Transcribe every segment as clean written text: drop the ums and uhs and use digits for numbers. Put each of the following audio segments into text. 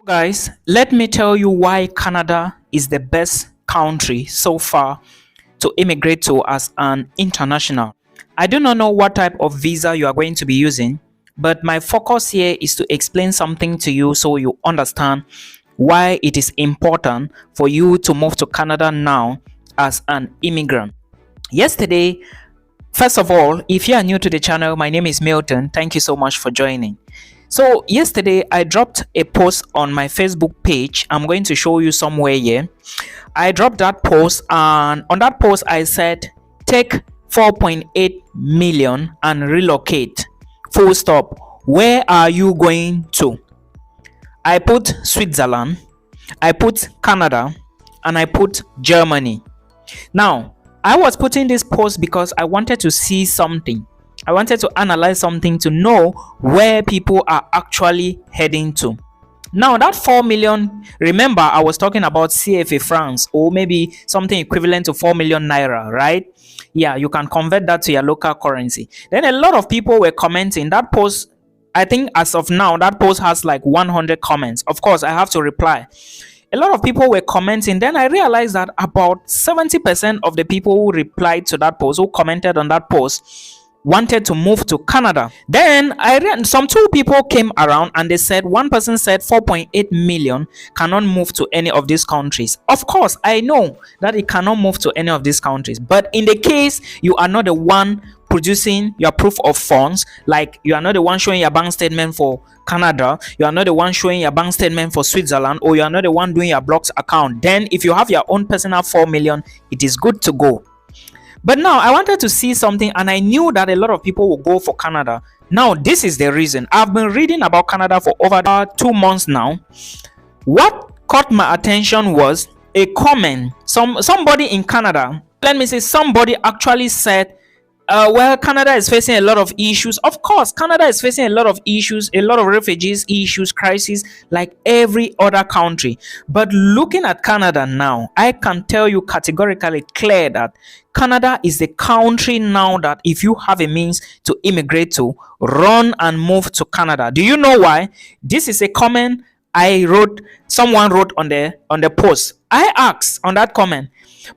Guys, let me tell you why Canada is the best country so far to immigrate to as an international. I do not know what type of visa you are going to be using, but my focus here is to explain something to you so you understand why it is important for you to move to Canada now as an immigrant. Yesterday, first of all, if you are new to the channel, my name is Milton. Thank you so much for joining. So yesterday I dropped a post on my Facebook page. I'm going to show you somewhere here. I dropped that post, and on that post I said take 4.8 million and relocate. Full stop. Where are you going to? I put Switzerland, I put Canada, and I put Germany. Now, I was putting this post because I wanted to see something. I wanted to analyze something to know where people are actually heading to. Now, that 4 million, remember, I was talking about CFA francs, or maybe something equivalent to 4 million naira, right? Yeah, you can convert that to your local currency. Then a lot of people were commenting. That post, I think as of now, that post has like 100 comments. Of course, I have to reply. A lot of people were commenting. Then I realized that about 70% of the people who replied to that post, who commented on that post, wanted to move to Canada. Then I read some two people came around and they said, one person said 4.8 million cannot move to any of these countries. Of course, I know that it cannot move to any of these countries, but in the case you are not the one producing your proof of funds, like you are not the one showing your bank statement for Canada, you are not the one showing your bank statement for Switzerland, or you are not the one doing your blocks account, then if you have your own personal 4 million, it is good to go. But now I wanted to see something, and I knew that a lot of people will go for Canada. Now, this is the reason. I've been reading about Canada for over 2 months now. What caught my attention was a comment. Somebody in Canada, let me say, somebody actually said, well, Canada is facing a lot of issues. Of course, Canada is facing a lot of issues, a lot of refugees issues, crises, like every other country. But looking at Canada now, I can tell you categorically clear that Canada is the country now that if you have a means to immigrate to, run and move to Canada. Do you know why? This is a comment I wrote, someone wrote on the post. I asked on that comment,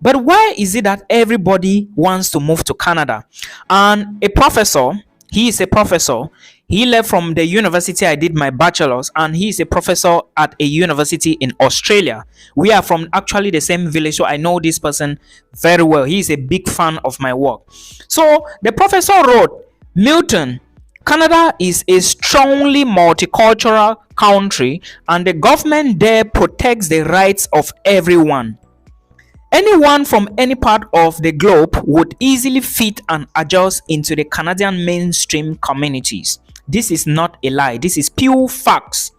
but why is it that everybody wants to move to Canada? And a professor, he is a professor. He left from the university I did my bachelor's, and he is a professor at a university in Australia. We are from actually the same village, so I know this person very well. He is a big fan of my work. So the professor wrote, Milton, Canada is a strongly multicultural country, and the government there protects the rights of everyone. Anyone from any part of the globe would easily fit and adjust into the Canadian mainstream communities. This is not a lie. This is pure facts.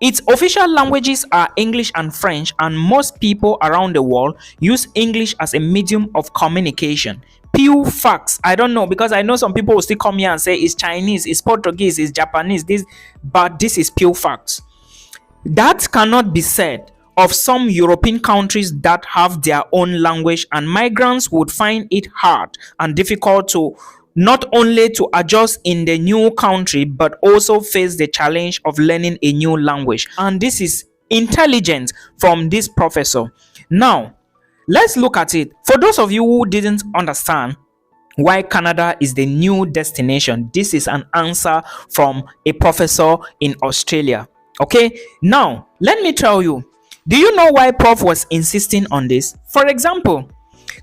Its official languages are English and French, and most people around the world use English as a medium of communication. Pure facts. I don't know, because I know some people will still come here and say it's Chinese, it's Portuguese, it's Japanese, but this is pure facts. That cannot be said of some European countries that have their own language, and migrants would find it hard and difficult to not only to adjust in the new country, but also face the challenge of learning a new language. And this is intelligent from this professor. Now, let's look at it. For those of you who didn't understand why Canada is the new destination, this is an answer from a professor in Australia. Okay, now let me tell you, do you know why Prof was insisting on this? For example,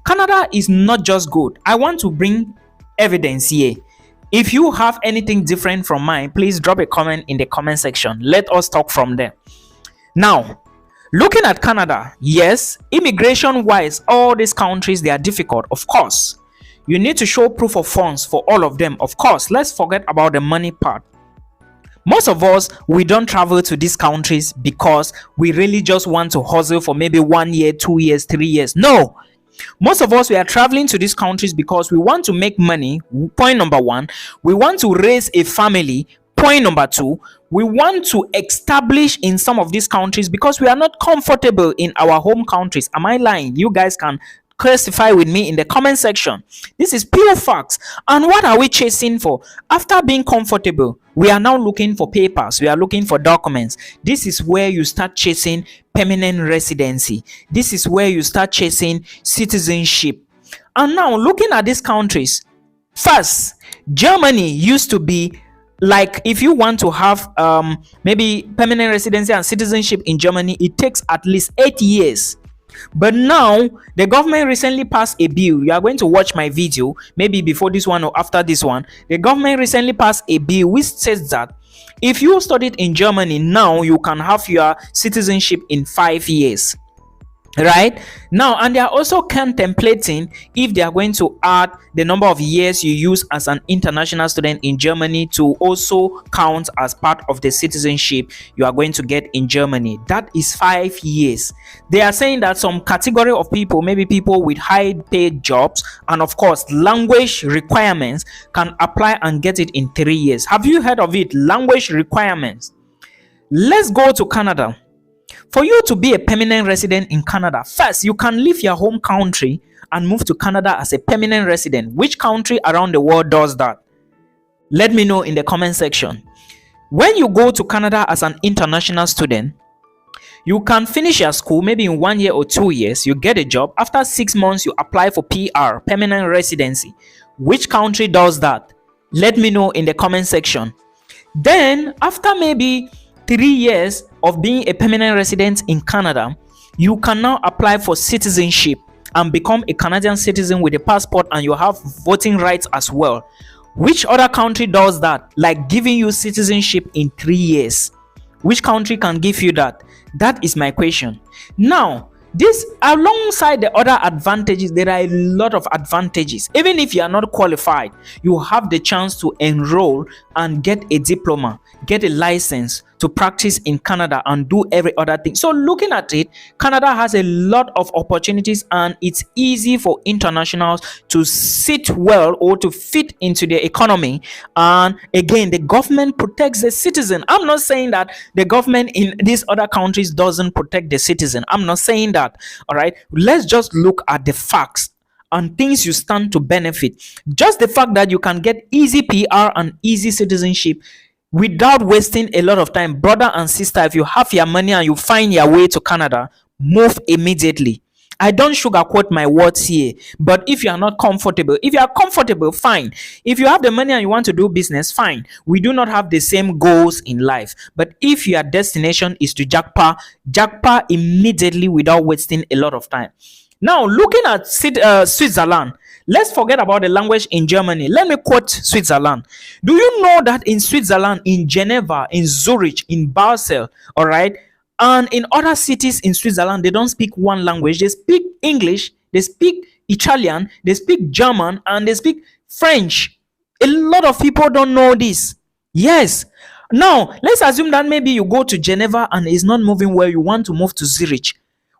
Canada is not just good. I want to bring evidence here. If you have anything different from mine, please drop a comment in the comment section. Let us talk from there. Now, looking at Canada, yes, immigration wise, all these countries, they are difficult. Of course, you need to show proof of funds for all of them. Of course, let's forget about the money part. Most of us, we don't travel to these countries because we really just want to hustle for maybe 1 year, 2 years, 3 years. No, most of us, we are traveling to these countries because we want to make money. Point number one. We want to raise a family. Point number two. We want to establish in some of these countries because we are not comfortable in our home countries. Am I lying? You guys can classify with me in the comment section. This is pure facts. And what are we chasing for? After being comfortable, we are now looking for papers. We are looking for documents. This is where you start chasing permanent residency. This is where you start chasing citizenship. And now looking at these countries, first, Germany used to be like, if you want to have maybe permanent residency and citizenship in Germany, it takes at least 8 years. But now the government recently passed a bill. You are going to watch my video maybe before this one or after this one. The government recently passed a bill which says that if you studied in Germany, now you can have your citizenship in 5 years. Right now, and they are also contemplating if they are going to add the number of years you use as an international student in Germany to also count as part of the citizenship you are going to get in Germany. That is 5 years. They are saying that some category of people, maybe people with high paid jobs and of course language requirements, can apply and get it in 3 years. Have you heard of it? Language requirements. Let's go to Canada. For you to be a permanent resident in Canada, first you can leave your home country and move to Canada as a permanent resident. Which country around the world does that? Let me know in the comment section. When you go to Canada as an international student, you can finish your school maybe in 1 year or 2 years. You get a job. After 6 months, you apply for PR, permanent residency. Which country does that? Let me know in the comment section. Then after maybe 3 years of being a permanent resident in Canada, you can now apply for citizenship and become a Canadian citizen with a passport, and you have voting rights as well. Which other country does that, like giving you citizenship in 3 years? Which country can give you that? That is my question. Now, this, alongside the other advantages, there are a lot of advantages. Even if you are not qualified, you have the chance to enroll and get a diploma, get a license to practice in Canada and do every other thing. So looking at it, Canada has a lot of opportunities, and it's easy for internationals to sit well or to fit into the economy. And again, the government protects the citizen. I'm not saying that the government in these other countries doesn't protect the citizen. I'm not saying that. All right, let's just look at the facts and things you stand to benefit. Just the fact that you can get easy PR and easy citizenship without wasting a lot of time. Brother and sister, if you have your money and you find your way to Canada, move immediately. I don't sugarcoat my words here, but if you are not comfortable, if you are comfortable, fine. If you have the money and you want to do business, fine. We do not have the same goals in life, but if your destination is to jackpot immediately without wasting a lot of time. Now, looking at Switzerland, let's forget about the language in Germany. Let me quote Switzerland. Do you know that in Switzerland, in Geneva, in Zurich, in Basel, all right, and in other cities in Switzerland, they don't speak one language. They speak English, they speak Italian, they speak German, and they speak French. A lot of people don't know this. Yes. Now, let's assume that maybe you go to Geneva and it's not moving well. You want to move to Zurich.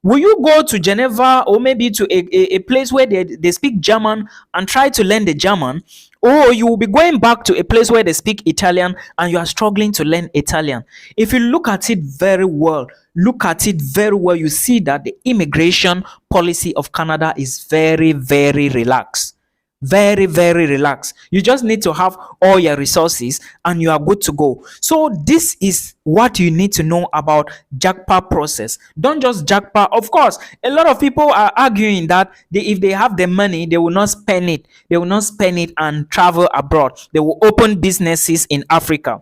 Will you go to Geneva or maybe to a place where they speak German and try to learn the German? Or you will be going back to a place where they speak Italian and you are struggling to learn Italian? If you look at it very well, you see that the immigration policy of Canada is very, very relaxed. Very, very relaxed. You just need to have all your resources and you are good to go. So this is what you need to know about jackpot process. Don't just jackpot. Of course, a lot of people are arguing that if they have the money, they will not spend it. They will not spend it and travel abroad. They will open businesses in Africa.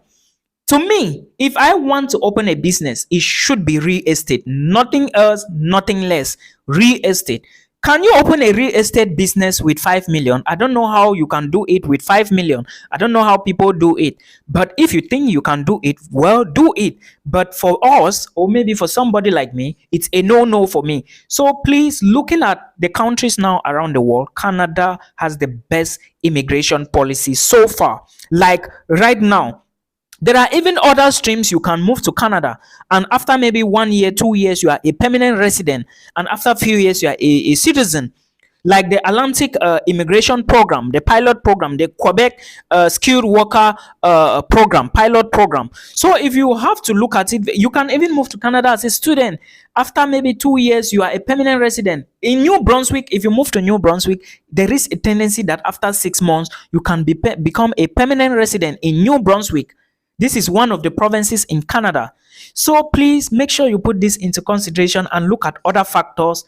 To me, if I want to open a business, it should be real estate. Nothing else, nothing less. Real estate. Can you open a real estate business with 5 million? I don't know how you can do it with 5 million. I don't know how people do it. But if you think you can do it, well, do it. But for us, or maybe for somebody like me, it's a no for me. So please, looking at the countries now around the world, Canada has the best immigration policy so far. Like right now, there are even other streams. You can move to Canada, and after maybe 1 year, 2 years, you are a permanent resident, and after a few years, you are a citizen. like the Atlantic immigration program, the pilot program, the Quebec skilled worker pilot program. So if you have to look at it, you can even move to Canada as a student. After maybe 2 years, you are a permanent resident. In New Brunswick, if you move to New Brunswick, there is a tendency that after 6 months, you can become a permanent resident in New Brunswick. This is one of the provinces in Canada. So please make sure you put this into consideration and look at other factors